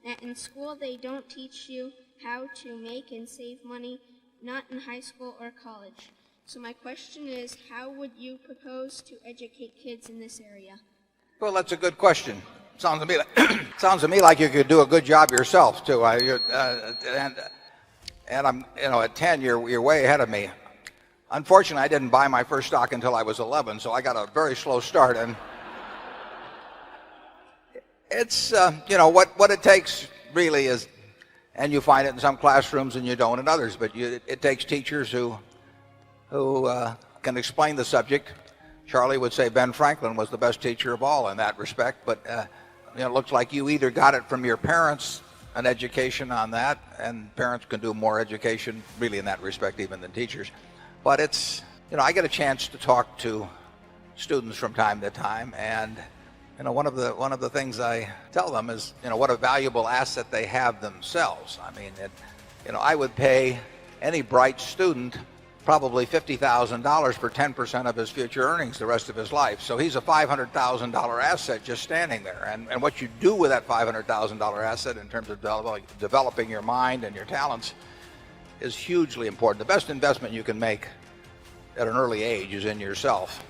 that in school they don't teach you how to make and save money, not in high school or college. So my question is, how would you propose to educate kids in this area? Well, that's a good question. Sounds to me like you could do a good job yourself too. And I'm, at 10, you're way ahead of me. Unfortunately, I didn't buy my first stock until I was 11, so I got a very slow start. And it's, what it takes really is, and you find it in some classrooms and you don't in others, but it takes teachers who can explain the subject. Charlie would say Ben Franklin was the best teacher of all in that respect, but it looks like you either got it from your parents, an education on that, and parents can do more education really in that respect even than teachers. But it's, I get a chance to talk to students from time to time, and one of the things I tell them is, what a valuable asset they have themselves. I mean, I would pay any bright student probably $50,000 for 10% of his future earnings the rest of his life. So he's a $500,000 asset just standing there. And what you do with that $500,000 asset in terms of developing your mind and your talents is hugely important. The best investment you can make at an early age is in yourself.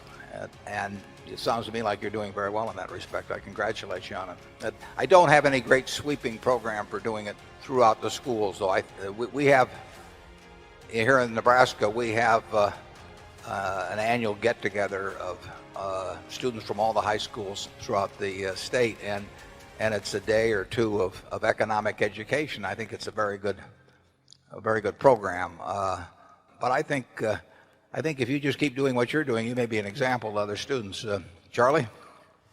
And it sounds to me like you're doing very well in that respect. I congratulate you on it. I don't have any great sweeping program for doing it throughout the schools, though. We have, here in Nebraska, we have an annual get-together of students from all the high schools throughout the state, and it's a day or two of economic education. I think it's a very good program. But I think if you just keep doing what you're doing, you may be an example to other students. Charlie?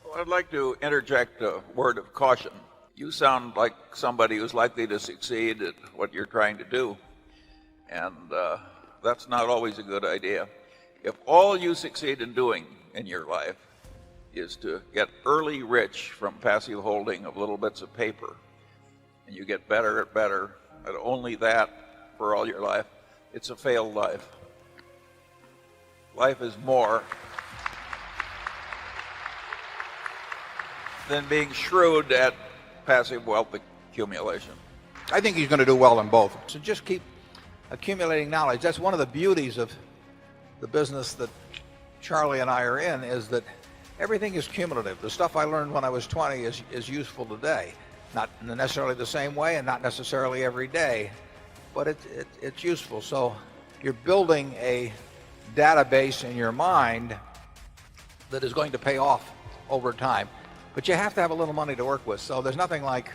Well, I'd like to interject a word of caution. You sound like somebody who's likely to succeed at what you're trying to do, and that's not always a good idea. If all you succeed in doing in your life is to get early rich from passive holding of little bits of paper, and you get better at only that for all your life, it's a failed life. Life is more than being shrewd at passive wealth accumulation. I think he's going to do well in both. So just keep accumulating knowledge. That's one of the beauties of the business that Charlie and I are in, is that everything is cumulative. The stuff I learned when I was 20 is useful today. Not necessarily the same way and not necessarily every day, but it's useful. So you're building a database in your mind that is going to pay off over time. But you have to have a little money to work with. So there's nothing like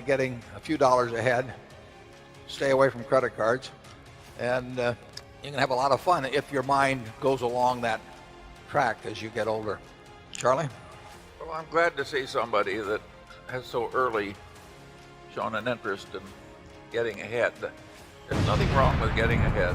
getting a few dollars ahead. Stay away from credit cards, and you can have a lot of fun if your mind goes along that track as you get older. Charlie? Well, I'm glad to see somebody that has so early shown an interest in getting ahead. There's nothing wrong with getting ahead.